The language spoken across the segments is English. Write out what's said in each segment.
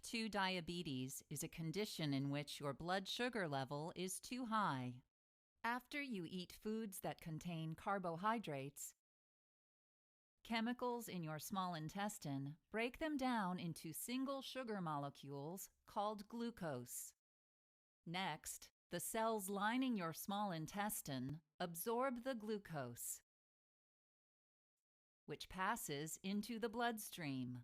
2 diabetes is a condition in which your blood sugar level is too high. After you eat foods that contain carbohydrates, chemicals in your small intestine break them down into single sugar molecules called glucose. Next, the cells lining your small intestine absorb the glucose, which passes into the bloodstream.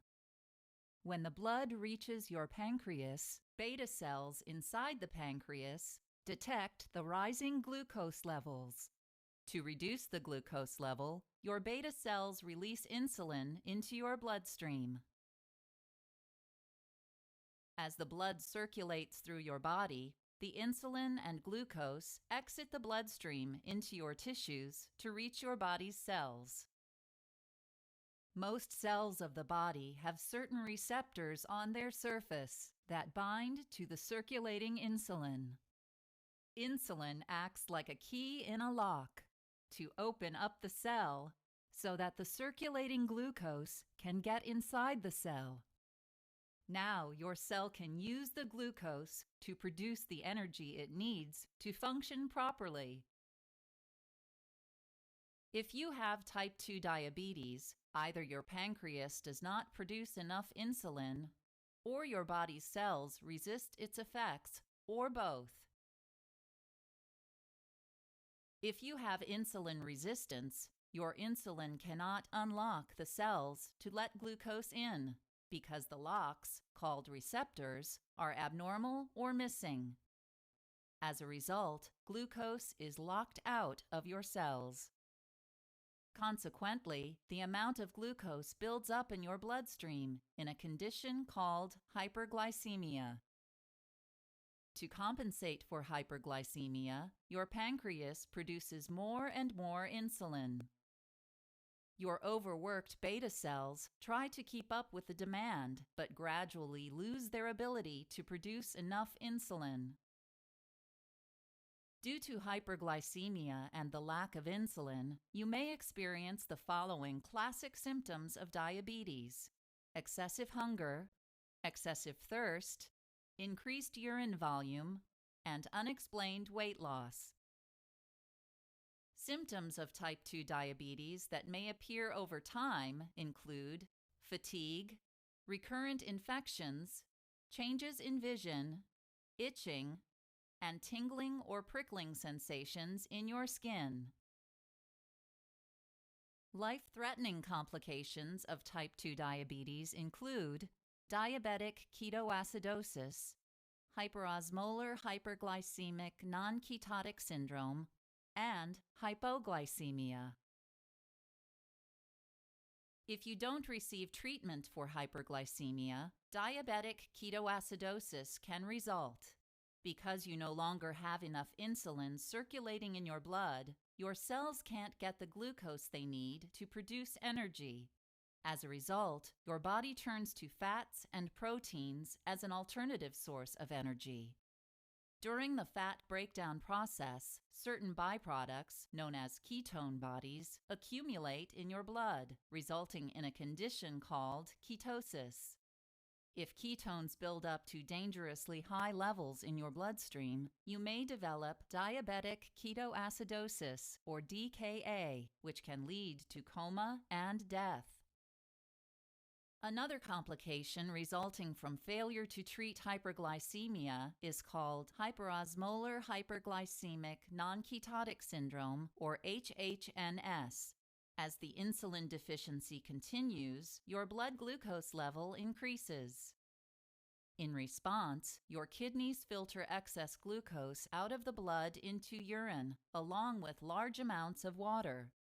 When the blood reaches your pancreas, beta cells inside the pancreas detect the rising glucose levels. To reduce the glucose level, your beta cells release insulin into your bloodstream. As the blood circulates through your body, the insulin and glucose exit the bloodstream into your tissues to reach your body's cells. Most cells of the body have certain receptors on their surface that bind to the circulating insulin. Insulin acts like a key in a lock to open up the cell so that the circulating glucose can get inside the cell. Now your cell can use the glucose to produce the energy it needs to function properly. If you have type 2 diabetes, either your pancreas does not produce enough insulin, or your body's cells resist its effects, or both. If you have insulin resistance, your insulin cannot unlock the cells to let glucose in because the locks, called receptors, are abnormal or missing. As a result, glucose is locked out of your cells. Consequently, the amount of glucose builds up in your bloodstream in a condition called hyperglycemia. To compensate for hyperglycemia, your pancreas produces more and more insulin. Your overworked beta cells try to keep up with the demand, but gradually lose their ability to produce enough insulin. Due to hyperglycemia and the lack of insulin, you may experience the following classic symptoms of diabetes: excessive hunger, excessive thirst, increased urine volume, and unexplained weight loss. Symptoms of type 2 diabetes that may appear over time include fatigue, recurrent infections, changes in vision, itching, and tingling or prickling sensations in your skin. Life-threatening complications of type 2 diabetes include diabetic ketoacidosis, hyperosmolar hyperglycemic non-ketotic syndrome, and hypoglycemia. If you don't receive treatment for hyperglycemia, diabetic ketoacidosis can result. Because you no longer have enough insulin circulating in your blood, your cells can't get the glucose they need to produce energy. As a result, your body turns to fats and proteins as an alternative source of energy. During the fat breakdown process, certain byproducts, known as ketone bodies, accumulate in your blood, resulting in a condition called ketosis. If ketones build up to dangerously high levels in your bloodstream, you may develop diabetic ketoacidosis, or DKA, which can lead to coma and death. Another complication resulting from failure to treat hyperglycemia is called hyperosmolar hyperglycemic non-ketotic syndrome, or HHNS. As the insulin deficiency continues, your blood glucose level increases. In response, your kidneys filter excess glucose out of the blood into urine, along with large amounts of water.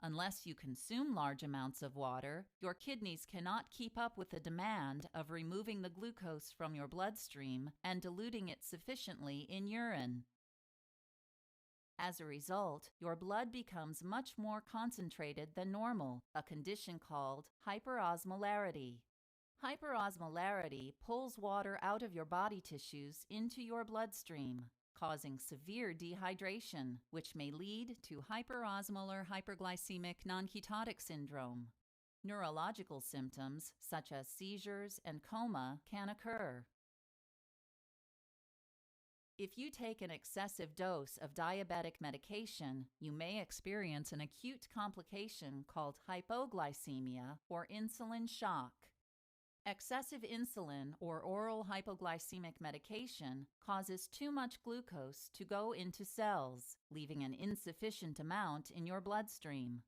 Unless you consume large amounts of water, your kidneys cannot keep up with the demand of removing the glucose from your bloodstream and diluting it sufficiently in urine. As a result, your blood becomes much more concentrated than normal, a condition called hyperosmolarity. Hyperosmolarity pulls water out of your body tissues into your bloodstream, causing severe dehydration, which may lead to hyperosmolar hyperglycemic non-ketotic syndrome. Neurological symptoms, such as seizures and coma, can occur. If you take an excessive dose of diabetic medication, you may experience an acute complication called hypoglycemia or insulin shock. Excessive insulin or oral hypoglycemic medication causes too much glucose to go into cells, leaving an insufficient amount in your bloodstream.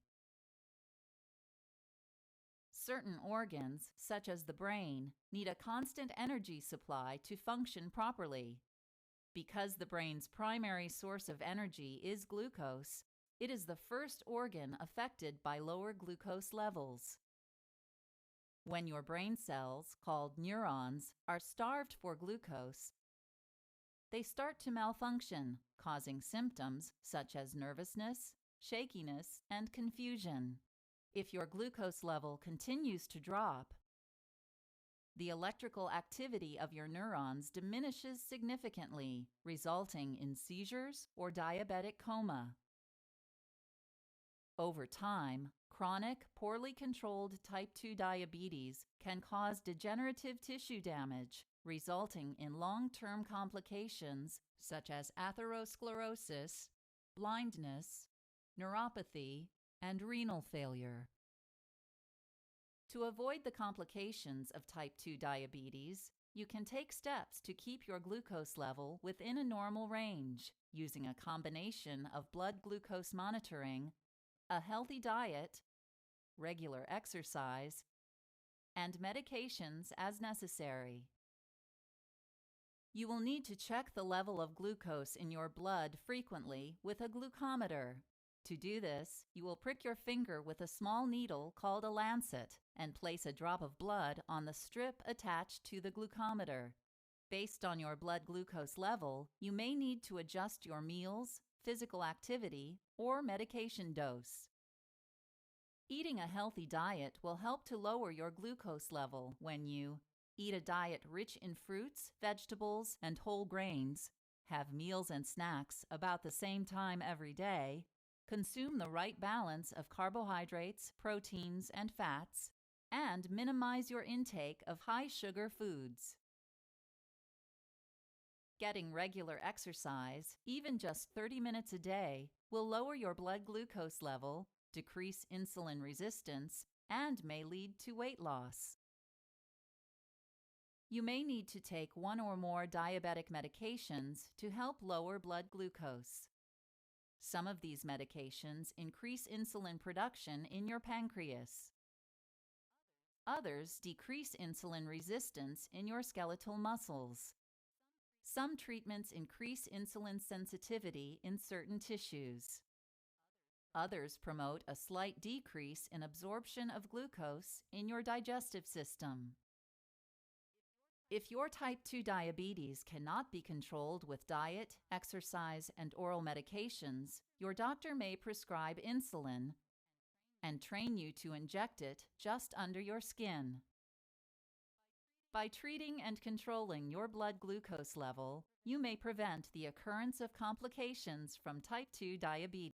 Certain organs, such as the brain, need a constant energy supply to function properly. Because the brain's primary source of energy is glucose, it is the first organ affected by lower glucose levels. When your brain cells, called neurons, are starved for glucose, they start to malfunction, causing symptoms such as nervousness, shakiness, and confusion. If your glucose level continues to drop, the electrical activity of your neurons diminishes significantly, resulting in seizures or diabetic coma. Over time, chronic, poorly controlled type 2 diabetes can cause degenerative tissue damage, resulting in long-term complications such as atherosclerosis, blindness, neuropathy, and renal failure. To avoid the complications of type 2 diabetes, you can take steps to keep your glucose level within a normal range, using a combination of blood glucose monitoring, a healthy diet, regular exercise, and medications as necessary. You will need to check the level of glucose in your blood frequently with a glucometer. To do this, you will prick your finger with a small needle called a lancet and place a drop of blood on the strip attached to the glucometer. Based on your blood glucose level, you may need to adjust your meals, physical activity, or medication dose. Eating a healthy diet will help to lower your glucose level when you eat a diet rich in fruits, vegetables, and whole grains, have meals and snacks about the same time every day, consume the right balance of carbohydrates, proteins, and fats, and minimize your intake of high-sugar foods. Getting regular exercise, even just 30 minutes a day, will lower your blood glucose level, decrease insulin resistance, and may lead to weight loss. You may need to take one or more diabetic medications to help lower blood glucose. Some of these medications increase insulin production in your pancreas. Others decrease insulin resistance in your skeletal muscles. Some treatments increase insulin sensitivity in certain tissues. Others promote a slight decrease in absorption of glucose in your digestive system. If your type 2 diabetes cannot be controlled with diet, exercise, and oral medications, your doctor may prescribe insulin and train you to inject it just under your skin. By treating and controlling your blood glucose level, you may prevent the occurrence of complications from type 2 diabetes.